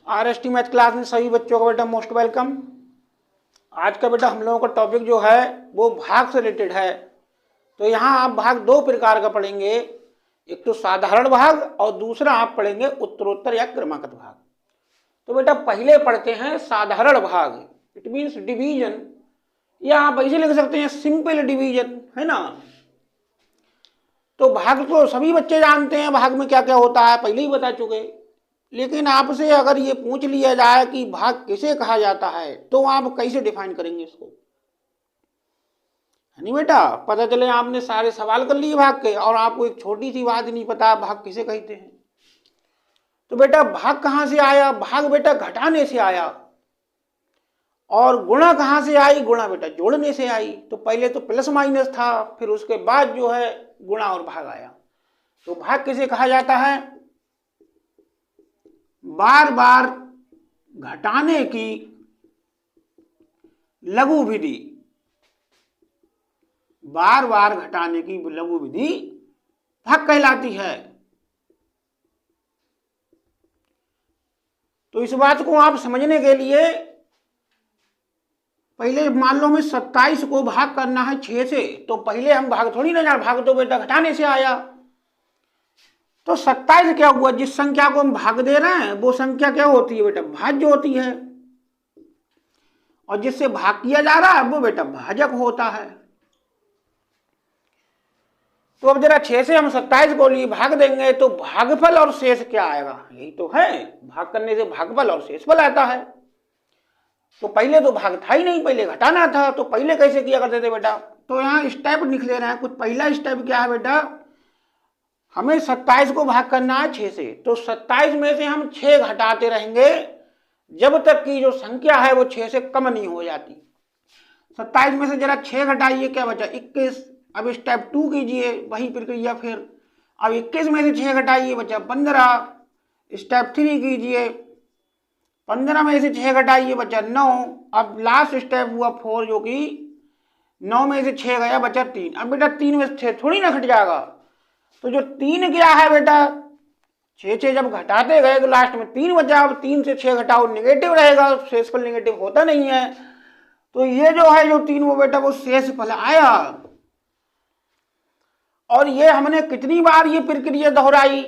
RST math class में सभी बच्चों का बेटा मोस्ट वेलकम। आज का बेटा हम लोगों का टॉपिक जो है वो भाग से रिलेटेड है। तो यहाँ आप भाग दो प्रकार का पढ़ेंगे, एक तो साधारण भाग और दूसरा आप पढ़ेंगे उत्तरोत्तर या क्रमागत भाग। तो बेटा पहले पढ़ते हैं साधारण भाग, इट मीन्स डिवीजन, या आप ऐसे लिख सकते हैं सिंपल डिवीजन, है ना। तो भाग तो सभी बच्चे जानते हैं, भाग में क्या क्या होता है पहले ही बता चुके। लेकिन आपसे अगर ये पूछ लिया जाए कि भाग किसे कहा जाता है तो आप कैसे डिफाइन करेंगे इसको, है नहीं बेटा। पता चले आपने सारे सवाल कर लिए भाग के और आपको एक छोटी सी बात नहीं पता भाग किसे कहते हैं। तो बेटा भाग कहाँ से आया? भाग बेटा घटाने से आया। और गुणा कहाँ से आई? गुणा बेटा जोड़ने से आई। तो पहले तो प्लस माइनस था, फिर उसके बाद जो है गुणा और भाग आया। तो भाग किसे कहा जाता है? बार बार घटाने की लघु विधि, बार बार घटाने की लघु विधि भाग कहलाती है। तो इस बात को आप समझने के लिए पहले मान लो हमें 27 को भाग करना है 6 से, तो पहले हम भाग थोड़ी ना जान, भाग तो बेटा घटाने से आया। तो 27 क्या हुआ? जिस संख्या को हम भाग दे रहे हैं वो संख्या क्या होती है बेटा? भाज्य होती है। और जिससे भाग किया जा रहा है वो बेटा भाजक होता है। तो अब जरा 6 से हम 27 को लिए भाग देंगे तो भागफल और शेष क्या आएगा? यही तो है, भाग करने से भागफल और शेषफल आता है। तो पहले तो भाग था ही नहीं, पहले घटाना था। तो पहले कैसे किया करते थे बेटा? तो यहाँ स्टेप लिख ले रहे हैं कुछ। पहला स्टेप क्या है बेटा? हमें 27 को भाग करना है 6 से। तो 27 में से हम 6 घटाते रहेंगे जब तक कि जो संख्या है वो 6 से कम नहीं हो जाती। 27 में से जरा 6 घटाइए, क्या बचा? 21। अब स्टेप 2 कीजिए, वही प्रक्रिया फिर। अब 21 में से 6 घटाइए, बचा 15। स्टेप 3 कीजिए, 15 में से 6 घटाइए, बचा 9। अब लास्ट स्टेप हुआ 4, जो कि 9 में से 6 गया, बचा 3। अब बेटा 3 में से 6 थोड़ी ना घट जाएगा। तो जो 3 क्या है बेटा? 6 जब घटाते गए तो लास्ट में 3 बचा। अब 3 से 6 घटाओ, निगेटिव रहेगा, शेषफल निगेटिव होता नहीं है। तो ये जो है जो 3 वो बेटा वो शेषफल आया। और ये हमने कितनी बार ये प्रक्रिया दोहराई?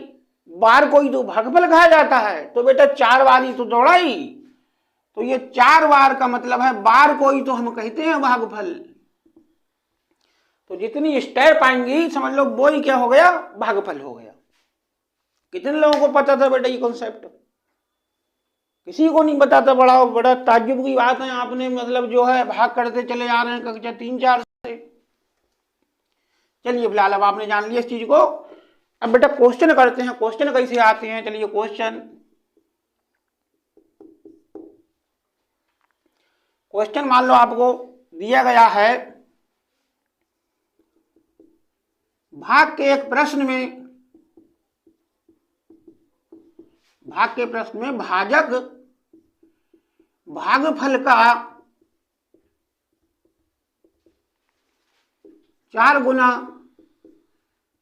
बार कोई तो भागफल कहा जाता है, तो बेटा 4 बार ही तो दौड़ाई। तो ये 4 बार का मतलब है बार कोई तो हम कहते हैं भागफल। तो जितनी स्टेप आएंगी समझ लो वो ही क्या हो गया? भागफल हो गया। कितने लोगों को पता था बेटा ये कॉन्सेप्ट? किसी को नहीं पता था। बड़ा बड़ा ताज्जुब की बात है। आपने मतलब जो है भाग करते चले जा रहे हैं कक्षा 3-4 से। चलिए फिलहाल अब आपने जान लिया इस चीज को। अब बेटा क्वेश्चन करते हैं, क्वेश्चन कैसे आते हैं। चलिए क्वेश्चन मान लो आपको दिया गया है, भाग के प्रश्न में भाजक भागफल का 4 गुना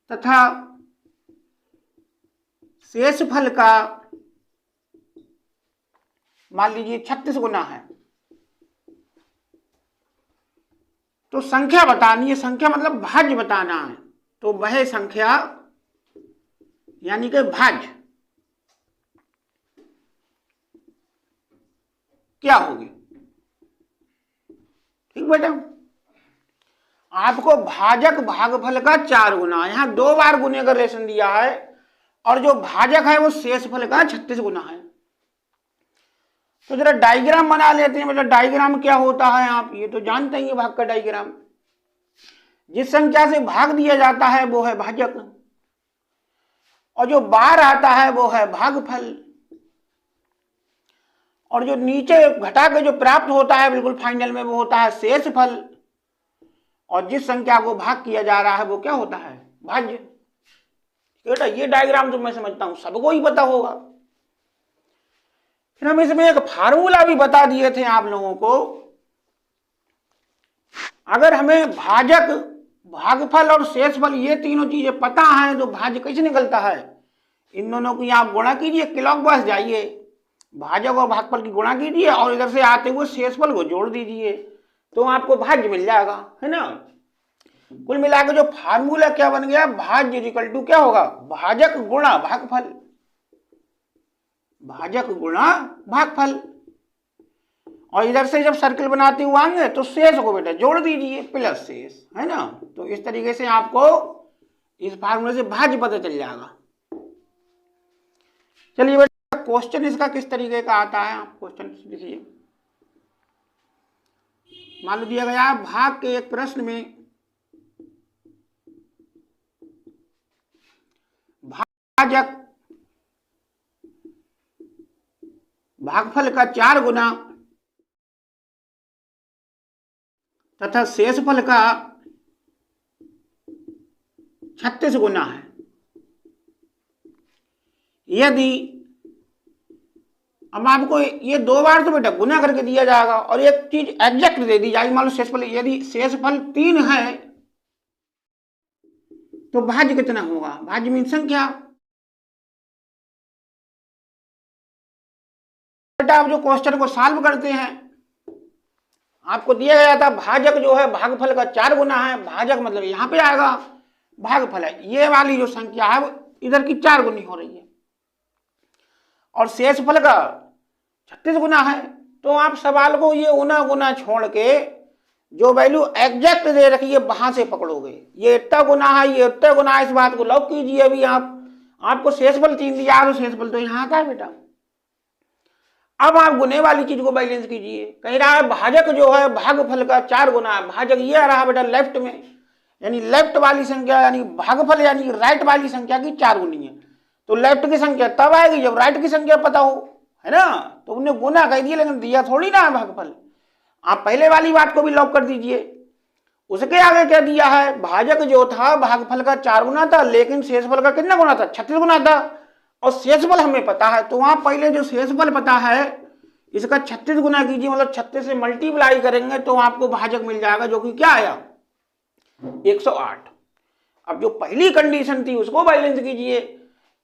तथा शेषफल का मान लीजिए 36 गुना है। तो संख्या बतानी है, संख्या मतलब भाज्य बताना है। तो वह संख्या यानी कि भाज्य क्या होगी? ठीक बेटा, आपको भाजक भागफल का 4 गुना, यहां 2 बार गुने का रिलेशन दिया है। और जो भाजक है वो शेषफल का 36 गुना है। तो जरा डायग्राम बना लेते हैं। मतलब डायग्राम क्या होता है आप ये तो जानते ही हैं, भाग का डायग्राम। जिस संख्या से भाग दिया जाता है वो है भाजक, और जो बार आता है वो है भागफल, और जो नीचे घटा के जो प्राप्त होता है बिल्कुल फाइनल में वो होता है शेषफल। और जिस संख्या को भाग किया जा रहा है वो क्या होता है? भाज्य। बेटा ये डायग्राम तो मैं समझता हूं सबको ही पता होगा। फिर हम इसमें एक फार्मूला भी बता दिए थे आप लोगों को। अगर हमें भाजक भागफल और शेषफल ये तीनों चीजें पता हैं तो भाज्य कैसे निकलता है? इन दोनों की आप गुणा कीजिए, क्लॉकवाइज जाइए। भाजक और भागफल की गुणा कीजिए और इधर से आते हुए शेषफल को जोड़ दीजिए तो आपको भाज्य मिल जाएगा, है ना। कुल मिलाकर जो फार्मूला क्या बन गया, भाज्य इक्वल टू क्या होगा, भाजक गुणा भागफल, भाजक गुणा भागफल। और इधर से जब सर्किल बनाते हुए आएंगे तो शेष को बेटा जोड़ दीजिए प्लस शेष, है ना। तो इस तरीके से आपको इस फार्मूले से भाज्य पता चल जाएगा। चलिए बेटा क्वेश्चन इसका किस तरीके का आता है, आप क्वेश्चन लिखिए। मान लो दिया गया भाग के एक प्रश्न में भाजक भागफल का 4 गुना तथा शेषफल का 36 गुना है। यदि अब आपको ये 2 बार तो बेटा गुना करके दिया जाएगा और एक चीज एग्जैक्ट दे दी जाएगी। मान लो शेषफल, यदि शेषफल 3 है तो भाज्य कितना होगा, भाज्य मीन संख्या। बेटा आप जो क्वेश्चन को सॉल्व करते हैं आपको दिया गया था भाजक जो है भागफल का 4 गुना है, भाजक मतलब यहां पे आएगा, भागफल है ये वाली जो संख्या है वो इधर की 4 गुनी हो रही है और शेषफल का 36 गुना है। तो आप सवाल को ये उना गुना छोड़ के जो वैल्यू एग्जैक्ट दे रखी है वहां से पकड़ोगे, ये इतना गुना है ये इतना गुना है, इस बात को लॉक कीजिए। अभी आपको शेषफल 3 दिया तो शेषफल तो यहाँ का है बेटा। अब आप गुने वाली चीज को बैलेंस कीजिए। कह रहा है भाजक जो है भागफल का 4 गुना है, भाजक ये आ रहा बेटा लेफ्ट में, यानी लेफ्ट वाली संख्या यानी भागफल यानी राइट वाली संख्या की 4 गुनी है। तो लेफ्ट की संख्या तब आएगी जब राइट की संख्या पता हो, है ना। तो उन्हें गुना कह दिया लेकिन दिया थोड़ी ना है भागफल। आप पहले वाली बात को भी लॉक कर दीजिए। उसके आगे क्या दिया है, भाजक जो था भागफल का 4 गुना था लेकिन शेषफल का कितना गुना था, 36 गुना था और शेषफल हमें पता है। तो वहां पहले जो शेषफल पता है इसका 36 गुना कीजिए, मतलब 36 से मल्टीप्लाई करेंगे तो आपको भाजक मिल जाएगा जो कि क्या आया 108। अब जो पहली कंडीशन थी उसको बैलेंस कीजिए।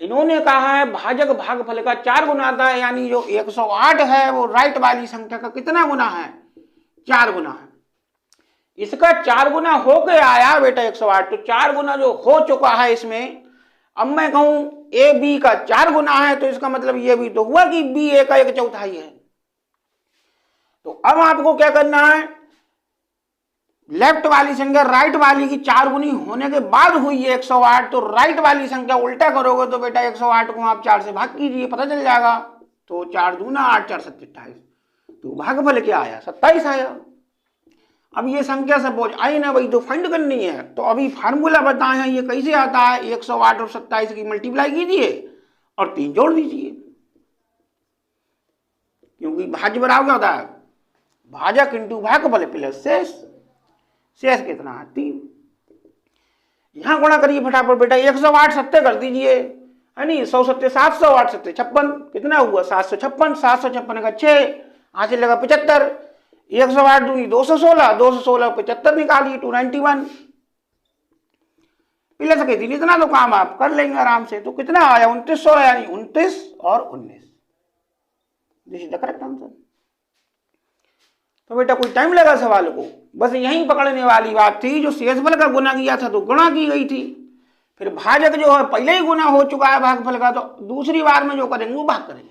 इन्होंने कहा है भाजक भागफल का 4 गुना था, यानी जो 108 है वो राइट वाली संख्या का कितना गुना है, 4 गुना है। इसका 4 गुना होके आया बेटा 108, तो 4 गुना जो हो चुका है इसमें। अब मैं कहूं ए बी का 4 गुना है तो इसका मतलब ये भी तो हुआ कि बी ए का 1/4 है। तो अब आपको क्या करना है, लेफ्ट वाली संख्या राइट वाली की 4 गुनी होने के बाद हुई है 108, तो राइट वाली संख्या उल्टा करोगे तो बेटा 108 को आप 4 से भाग कीजिए, पता चल जाएगा। तो 4 दूना 8 4 27, तो भागफल क्या आया 27 आया। अब ये संख्या सपोज आई ना भाई, तो फाइंड करनी है। तो अभी फार्मूला बताए हैं ये कैसे आता है, 108 और 27 की मल्टीप्लाई कीजिए और 3 जोड़ दीजिए, क्योंकि भाज्य बराबर क्या होता है, भाजक इंटू भागफल प्लस शेष। शेष कितना है 3। यहां गुणा करिए फटाफट बेटा, 108 70 कर दीजिए, है नहीं, 100 7 700 8 7 56 कितना हुआ 756, 756 का 6 हासिल लगा 75, 108 दूनी 216, 216 75 निकालिए 291 प्लस के 3, इतना तो काम आप कर लेंगे आराम से। तो कितना आया 2900, यानी 29 और 19, this is the correct answer. तो बेटा कोई टाइम लगा सवाल को, बस यहीं पकड़ने वाली बात थी। जो शेषफल का गुना किया था तो गुणा की गई थी, फिर भाजक जो है पहले ही गुना हो चुका है भागफल का, तो दूसरी बार में जो करेंगे वो भाग करेंगे।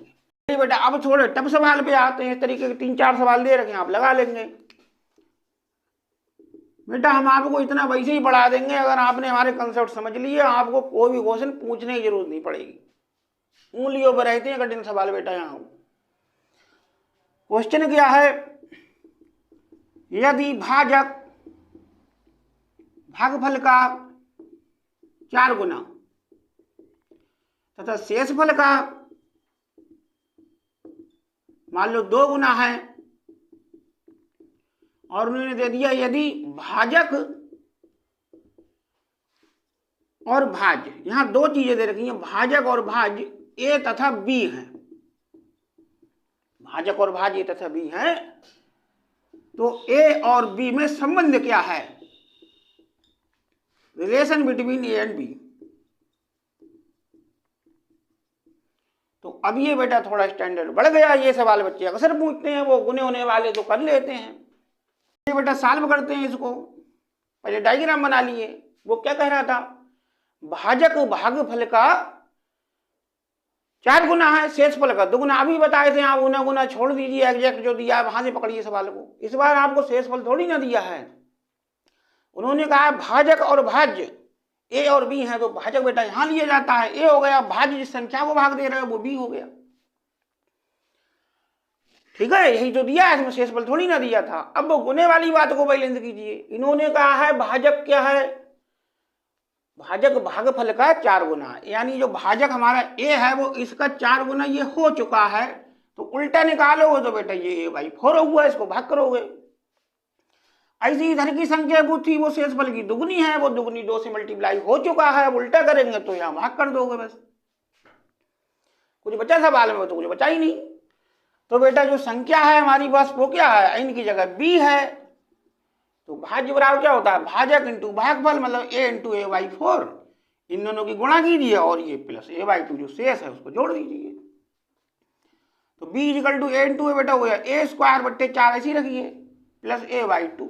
बेटा अब थोड़े टफ सवाल पे आते हैं, इस तरीके के 3-4 सवाल दे रखे हैं, आप लगा लेंगे। बेटा हम आपको इतना वैसे ही पढ़ा देंगे, अगर आपने हमारे कंसेप्ट समझ लिए आपको कोई भी क्वेश्चन पूछने की जरूरत नहीं पड़ेगी। उंगलियों पर रहते हैं कठिन सवाल बेटा। यहाँ क्वेश्चन क्या है, यदि भाजक भागफल का 4 गुना तथा शेषफल का मान लो 2 गुना है, और उन्होंने दे दिया यदि भाजक और भाज्य, यहां 2 चीजें दे रखी हैं, भाजक और भाज्य ए तथा बी है, भाजक और भाज्य ए तथा बी है, तो ए और बी में संबंध क्या है, relation between A and B. तो अब ये बेटा थोड़ा स्टैंडर्ड बढ़ गया, ये सवाल बच्चे अक्सर पूछते हैं, वो गुने होने वाले तो कर लेते हैं। ये बेटा सॉल्व करते हैं इसको। पहले डायग्राम बना लिए। वो क्या कह रहा था, भाजक भागफल का 4 गुना है, शेषफल का 2 गुना। अभी बताए थे आप, गुना गुना छोड़ दीजिए, एग्जैक्ट जो दिया है वहां से पकड़िए सवाल को। इस बार आपको शेषफल थोड़ी ना दिया है। उन्होंने कहा भाजक और भाज्य ए और बी है, तो भाजक बेटा यहां लिया जाता है, ए हो गया, भाज्य जिस संख्या को भाग दे रहे हो वो बी हो गया। ठीक है, यही जो दिया है, इसमें शेषफल थोड़ी ना दिया था। अब वो गुने वाली बात को बैलेंस कीजिए। इन्होंने कहा है भाजक क्या है, भाजक भागफल का 4 गुना, यानी जो भाजक हमारा ए है वो इसका 4 गुना ये हो चुका है, तो उल्टा निकालोगे तो बेटा ये ए बाई 4 हुआ, इसको भाग करोगे। ऐसी इधर की संख्या वो थी, वो शेषफल की दुगनी है, वो दुगनी 2 से मल्टीप्लाई हो चुका है, अब उल्टा करेंगे तो यहां भाग कर दोगे बस। कुछ बचा सवाल में, तो कुछ बचा ही नहीं। तो बेटा जो संख्या है हमारी पास वो क्या है, n की जगह b है, तो भाज्य बराबर क्या होता है, भाजक इंटू भागफल, मतलब a इंटू ए बाई 4। इन दोनों की गुणा कीजिए और ये प्लस ए बाई 2 जो शेष है उसको जोड़ दीजिए। तो b equal to a into a बेटा हो गया ए स्क्वायर बट्टे 4, ऐसी रखिए, plus a by 2।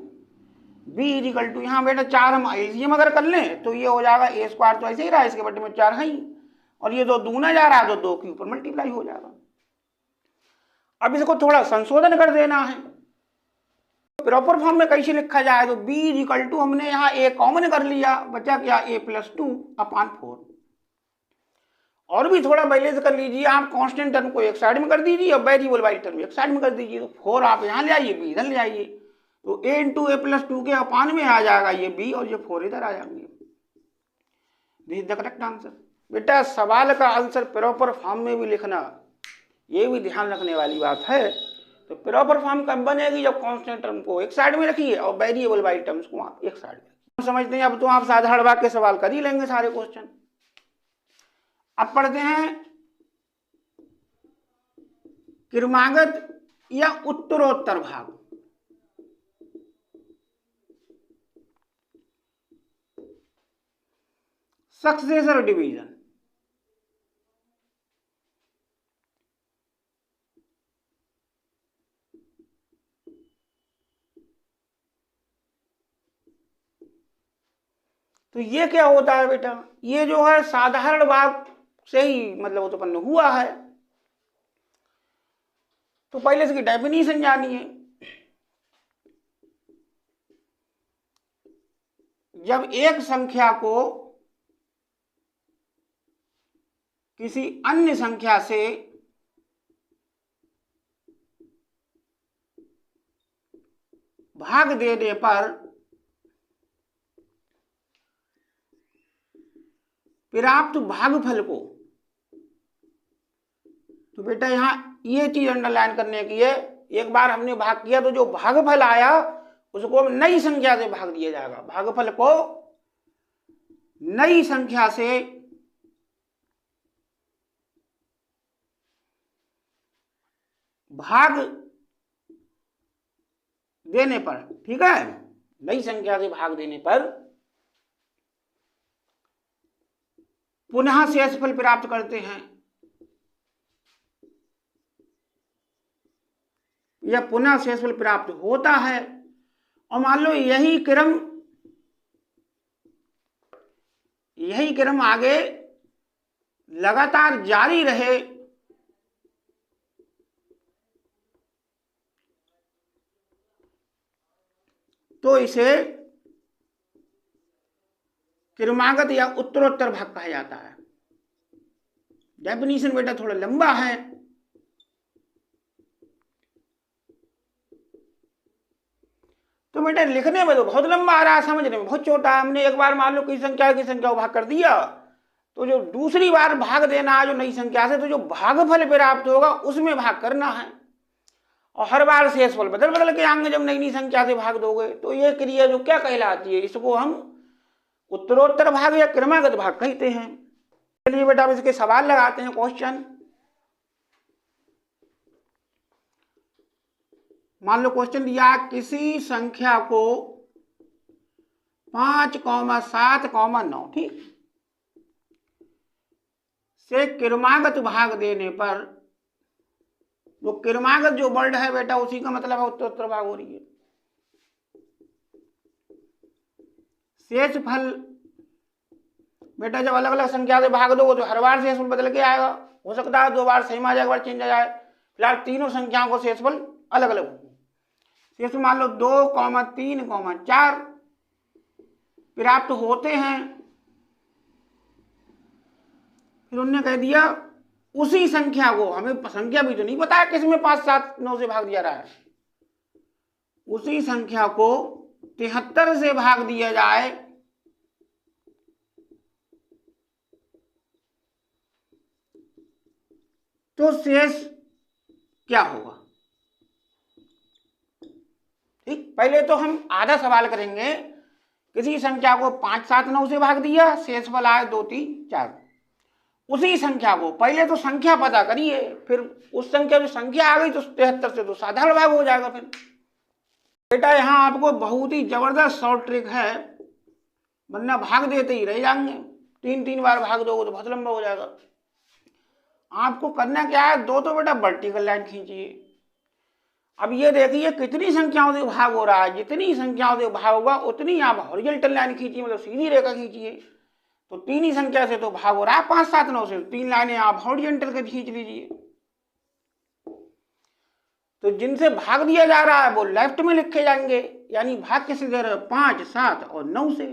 b equal to यहाँ बेटा 4 हम एलसीएम अगर कर लें तो ये हो जाएगा ए स्क्वायर, तो ऐसे ही रहा, इसके बट्टे में 4 है ही, और ये 2 दूना जा रहा है तो 2 के ऊपर मल्टीप्लाई हो जाएगा। अब इसको थोड़ा संशोधन कर देना है। प्रॉपर फॉर्म में कैसे लिखा जाए, तो b इक्वल टू हमने यहाँ a कॉमन कर लिया, बचा क्या a प्लस 2 अपॉन 4। और भी थोड़ा बैलेंस कर लीजिए आप, कांस्टेंट टर्म को एक साइड में कर दीजिए और वेरिएबल वाली टर्म एक साइड में कर दीजिए। तो 4 आप यहाँ ले आइए, b इधर ले आइए, तो a इंटू ए प्लस 2 के अपॉन में आ जाएगा ये b, और ये 4 इधर आ जाएंगे। This is the correct answer. बेटा सवाल का आंसर प्रॉपर फॉर्म में भी लिखना, ये भी ध्यान रखने वाली बात है। तो प्रॉपर फॉर्म कब बनेगी, जब कांस्टेंट टर्म को एक साइड में रखिए और वेरिएबल वाली टर्म्स को आप एक साइड में समझते हैं। अब तो आप साधारण वाक्य सवाल कर ही लेंगे सारे क्वेश्चन। अब पढ़ते हैं क्रमागत या उत्तरोत्तर भाग। Successor division. तो ये क्या होता है बेटा, ये जो है साधारण भाग से ही मतलब उत्पन्न हुआ है। तो पहले इसकी डेफिनेशन जानिए। जब एक संख्या को किसी अन्य संख्या से भाग देने पर प्राप्त भागफल को, तो बेटा यहां ये चीज अंडरलाइन करने की है, एक बार हमने भाग किया तो जो भागफल आया उसको नई संख्या से भाग दिया जाएगा। भागफल को नई संख्या से भाग देने पर, ठीक है, नई संख्या से भाग देने पर पुनः शेषफल प्राप्त करते हैं, या पुनः शेषफल प्राप्त होता है। और मान लो यही क्रम आगे लगातार जारी रहे, तो इसे क्रमागत या उत्तरोत्तर भाग कहा जाता है। डेफिनेशन बेटा थोड़ा लंबा है, तो बेटा लिखने में तो बहुत लंबा आ रहा है, समझने में बहुत छोटा है। हमने एक बार मान लो किसी संख्या की संख्या को भाग कर दिया, तो जो दूसरी बार भाग देना है जो नई संख्या से, तो जो भागफल प्राप्त होगा उसमें भाग करना है। और हर बार शेषफल बदल बदल के आएंगे जब नई नई संख्या से भाग दोगे। तो ये क्रिया जो क्या कहलाती है, इसको हम उत्तरोत्तर भाग या क्रमागत भाग कहते हैं। चलिए बेटा अब इसके सवाल लगाते हैं, क्वेश्चन। मान लो क्वेश्चन दिया, किसी संख्या को 5, 7, 9, ठीक, से क्रमागत भाग देने पर, वो क्रमागत जो वर्ड है बेटा उसी का मतलब है उत्तरोत्तर भाग हो रही है। शेष फल बेटा जब अलग अलग संख्या से भाग दो तो हर बार शेषफल बदल के आएगा। हो सकता है 2 बार सेम आ जाए, 1 बार चेंज आ जाए। फिलहाल तीनों संख्याओं को शेषफल अलग अलग होंगे। शेषफल मान लो 2, 3, 4 प्राप्त होते हैं। फिर उन्होंने कह दिया उसी संख्या को, हमें संख्या भी तो नहीं पता है किसमें 5, 7, 9 से भाग दिया रहा है, उसी संख्या को 73 से भाग दिया जाए तो शेष क्या होगा। ठीक, पहले तो हम आधा सवाल करेंगे। किसी संख्या को 5, 7, 9 से भाग दिया, शेषफल आए 2, 3, 4। उसी संख्या को पहले तो संख्या पता करिए, फिर उस संख्या में संख्या आ गई तो 73 से तो साधारण भाग हो जाएगा। फिर बेटा यहाँ आपको बहुत ही जबरदस्त शॉर्ट ट्रिक है, वरना भाग देते ही रह जाएंगे। 3 बार भाग दोगे तो बहुत लंबा हो जाएगा। आपको करना क्या है, 2 तो बेटा वर्टिकल लाइन खींचिए। अब ये देखिए कितनी संख्याओं से भाग हो रहा है, जितनी संख्याओं से भाग होगा उतनी आप हॉरिजॉन्टल लाइन खींचिए, मतलब सीधी रेखा खींचिए। तो 3 ही संख्या से तो भाग हो रहा है 5, 7, 9 से, 3 लाइनें आप हॉरिजॉन्टल के खींच लीजिए। तो जिनसे भाग दिया जा रहा है वो लेफ्ट में लिखे जाएंगे, यानी भाग किससे दे रहे हैं, 5, 7 और 9 से।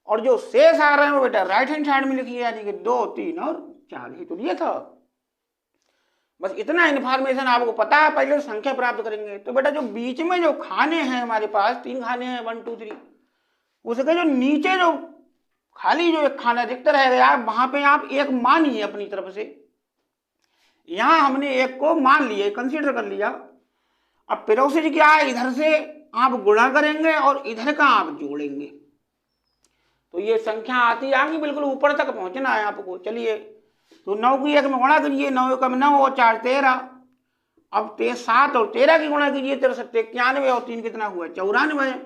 और जो शेष आ रहे हैं वो बेटा राइट हैंड साइड में लिखिए, यानी कि 2, 3 और 4 ही तो ये था। बस इतना इन्फॉर्मेशन आपको पता है, पहले संख्या प्राप्त करेंगे। तो बेटा जो बीच में जो खाने हैं हमारे पास 3 खाने हैं 1, 2, 3, उसके जो नीचे जो खाली जो एक खाना दिखता रहेगा वहां पे आप एक मानिए अपनी तरफ से। यहां हमने एक को मान लिया, कंसीडर कर लिया। अब प्रोसीजर क्या है, इधर से आप गुणा करेंगे और इधर का आप जोड़ेंगे तो ये संख्या आती आएगी, बिल्कुल ऊपर तक पहुंचना है आपको। चलिए तो 9 की 1 में गुणा करिए, 9 1 में 9 और 4 13। अब 7 और 13 की गुणा कीजिए, 13 91 और 3 कितना हुआ 94।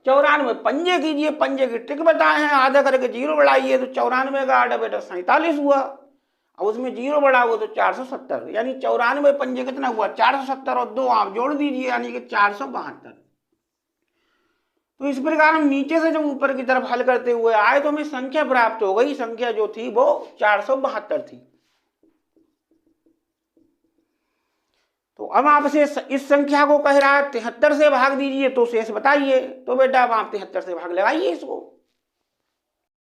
94 पंजे कीजिए, पंजे की ट्रिक बताए हैं, आधा करके 0 बढ़ाइए तो 94 का 8 बेटा 47 हुआ। अब उसमें 0 बढ़ा हुआ तो 470, यानी 94 पंजे कितना हुआ 470 और 2 आप जोड़ दीजिए, यानी कि 472। तो इस प्रकार हम नीचे से जब ऊपर की तरफ हल करते हुए आए तो हमें संख्या प्राप्त हो गई। संख्या जो थी वो 472 थी। तो अब आपसे इस संख्या को कह रहा है 73 से भाग दीजिए तो शेष बताइए। तो बेटा अब आप 73 से भाग लगाइए इसको।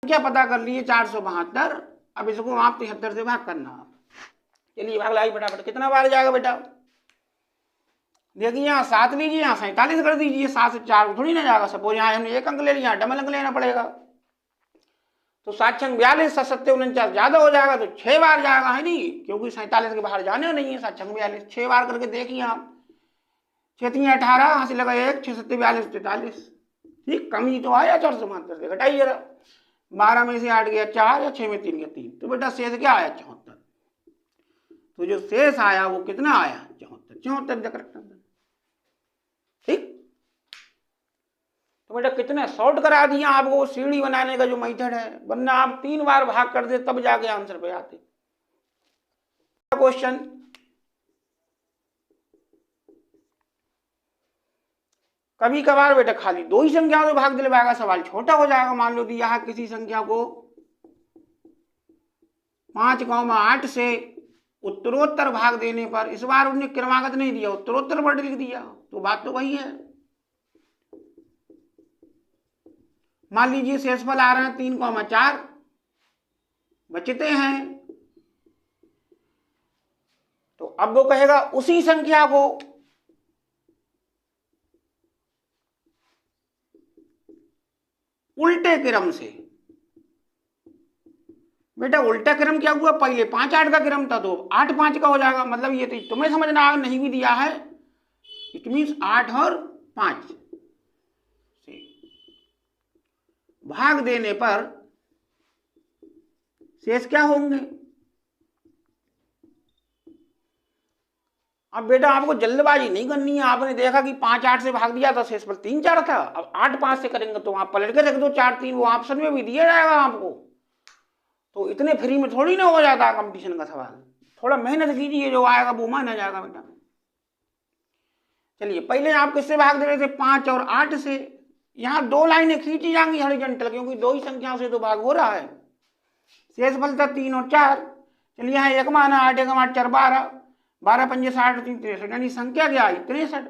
संख्या पता कर लिए 472, अब इसको आप 73 से भाग करना। चलिए भाग लगाइए फटाफट। कितना बार जाएगा बेटा, देखिए यहाँ 7 लीजिए, यहाँ 47 कर दीजिए। 7 से 4 थोड़ी ना जाएगा। सपोज यहाँ हमने 1 अंक ले लिया, डबल अंक लेना पड़ेगा। तो 7 6 42, 7 7 49 ज्यादा हो जाएगा तो 6 बार जाएगा, है नहीं, क्योंकि 47 के बाहर जाने नहीं है। 7 6 42 6 बार करके देखिए आप। 6 3 18, हंसी लगा 1, 6 7 42 43। ठीक, कम ही तो आया 472 से, घटाइए जरा। 12 में से 8 गया 4, या 6 में 3 गया 3, तो बेटा शेष क्या आया 74। तो जो शेष आया वो कितना आया 74 करेक्ट आंसर। ठीक, तो बेटा कितना शॉर्ट करा दिया आपको सीढ़ी बनाने का जो मेथड है, वरना आप 3 बार भाग कर दे तब जाके आंसर पे आते। क्वेश्चन, कभी कभार बेटा खाली 2 ही संख्याओं से भाग दिलवाएगा, सवाल छोटा हो जाएगा। मान लो दिया है किसी संख्या को 5,8 से उत्तरोत्तर भाग देने पर, इस बार उन्हें क्रमागत नहीं दिया, उत्तरोत्तर वर्ड लिख दिया, तो बात तो वही है। मान लीजिए शेषफल आ रहे हैं 3,4, बचते हैं। तो अब वो कहेगा उसी संख्या को उल्टे क्रम से। बेटा उल्टा क्रम क्या हुआ, पहले 5 8 का क्रम था तो 8 5 का हो जाएगा। मतलब ये तो तुम्हें समझना है, नहीं भी दिया है, इट मीन्स 8 और 5 से भाग देने पर शेष क्या होंगे। अब बेटा आपको जल्दबाजी नहीं करनी है। आपने देखा कि 5 8 से भाग दिया था, शेष पर 3 4 था। अब 8 5 से करेंगे तो आप पलट के रख दो 4 3, वो ऑप्शन में भी दिया जाएगा आपको। तो इतने फ्री में थोड़ी ना हो जाता है कंपटीशन का सवाल, थोड़ा मेहनत कीजिए, जो आएगा वो माना जाएगा बेटा। चलिए पहले आप किससे भाग दे रहे थे, 5 और 8 से। यहाँ 2 लाइनें खींची जाएंगी हॉरिजॉन्टल, क्योंकि 2 ही संख्याओं से तो भाग हो रहा है। शेषफल था 3 और 4। चलिए यहाँ 1 माना, 8 1 8 4 12, 12 पंजे 60 3 63, यानी संख्या क्या आई, 63।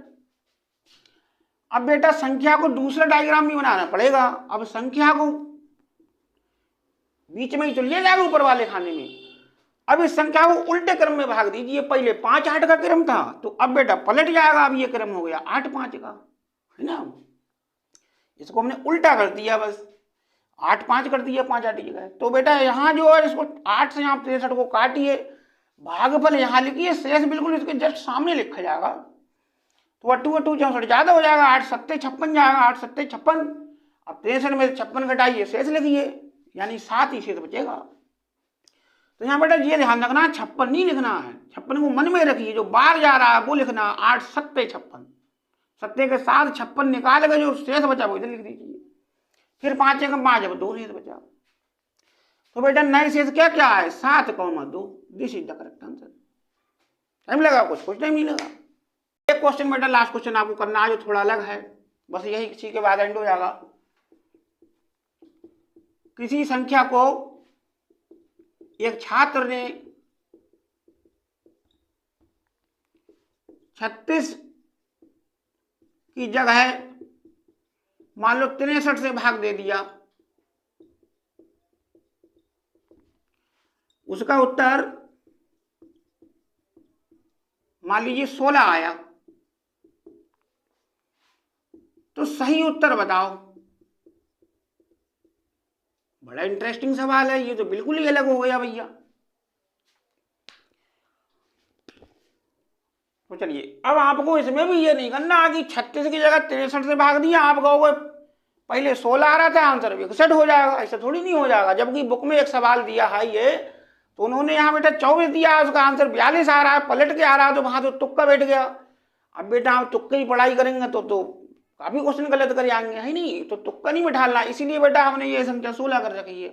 अब बेटा संख्या को दूसरा डायग्राम भी बनाना पड़ेगा। अब संख्या को बीच में ही तो ले जाएगा ऊपर वाले खाने में। अब इस संख्या को उल्टे क्रम में भाग दीजिए। पहले 5 8 का क्रम था, तो अब बेटा पलट जाएगा, अब ये क्रम हो गया 8 5 का, है ना। इसको हमने उल्टा कर दिया, बस 8 5 कर दिया, 5 8 जगह। तो बेटा यहाँ जो है इसको 8 से यहाँ 63 को काटिए, भागफल यहाँ लिखिए, शेष बिल्कुल इसके जस्ट सामने लिखा जाएगा। तो 2 2 64 ज्यादा हो जाएगा, 8 7 56 जाएगा, 8 7 56। अब 63 में 56 घटाइए, शेष लिखिए, यानी 7 ही शेष बचेगा। तो यहाँ बेटा ये ध्यान रखना, 56 नहीं लिखना है, 56 को मन में रखिए, जो बाहर जा रहा है वो लिखना। 8 7 56, 7 के साथ 56 निकाल के जो शेष बचा वो इधर लिख दीजिए। फिर 5 1 5, अब 2 शेष बचा। तो बेटा नए शेष क्या क्या है, 7,2। This is the correct answer. Time लगा, कुछ टाइम नहीं लगा। एक क्वेश्चन बेटा लास्ट क्वेश्चन आपको करना है, जो थोड़ा अलग है, बस यही किसी के बाद एंड हो जाएगा। किसी संख्या को एक छात्र ने 36 की जगह मान लो 63 से भाग दे दिया। उसका उत्तर मान लीजिए 16 आया, तो सही उत्तर बताओ। बड़ा इंटरेस्टिंग सवाल है ये, तो बिल्कुल ही अलग हो गया भैया। तो चलिए अब आपको इसमें भी ये नहीं करना कि 36 की जगह 63 से भाग दिया, आप कहोगे पहले 16 आ रहा था, आंसर 61 हो जाएगा। ऐसा थोड़ी नहीं हो जाएगा। जबकि बुक में एक सवाल दिया है ये, तो उन्होंने यहाँ बेटा 24 दिया, उसका आंसर 42 आ रहा है, पलट के आ रहा है, तो वहां तो तुक्का बैठ गया। अब बेटा आप तुक्के की पढ़ाई करेंगे तो काफी क्वेश्चन गलत कर जाएंगे, है नहीं, तो तुक्का नहीं बिठाना। इसीलिए बेटा हमने ये संख्या 16 कर रखी है।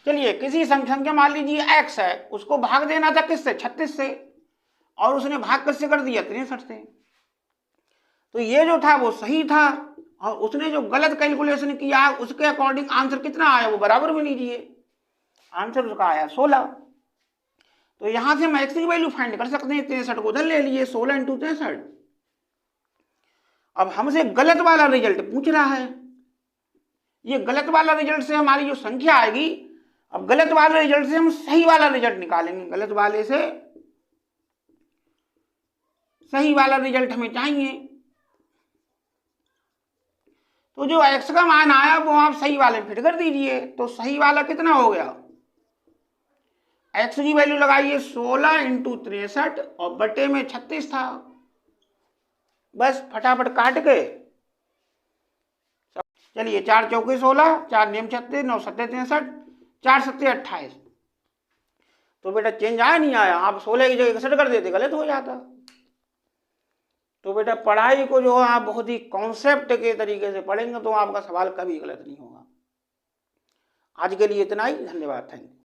चलिए किसी संख्या मान लीजिए x है, उसको भाग देना था किससे, 36 से, और उसने भाग किससे कर दिया, 63 से। तो ये जो था वो सही था, और उसने जो गलत कैलकुलेशन किया उसके अकॉर्डिंग आंसर कितना आया वो बराबर में लीजिए, आंसर उसका आया 16। तो यहां से हम x की वैल्यू फाइंड कर सकते हैं। 63 को उधर ले लिए, 16 × 63। अब हमसे गलत वाला रिजल्ट पूछ रहा है। ये गलत वाला रिजल्ट से हमारी जो संख्या आएगी, अब गलत वाले रिजल्ट से हम सही वाला रिजल्ट निकालेंगे। गलत वाले से सही वाला रिजल्ट हमें चाहिए। तो जो x का मान आया वो आप सही वाले में फिट कर दीजिए। तो सही वाला कितना हो गया, x की वैल्यू लगाइए 16 × 63 और बटे में 36 था। बस फटाफट काट के, चलिए 4 चौके 16, 4 नियम 36, 9 7 63, 4 7 28। तो बेटा चेंज आया नहीं आया, आप 16 की जगह 61 कर देते, गलत हो जाता। तो बेटा पढ़ाई को जो आप बहुत ही कॉन्सेप्ट के तरीके से पढ़ेंगे तो आपका सवाल कभी गलत नहीं होगा। आज के लिए इतना ही, धन्यवाद, थैंक यू।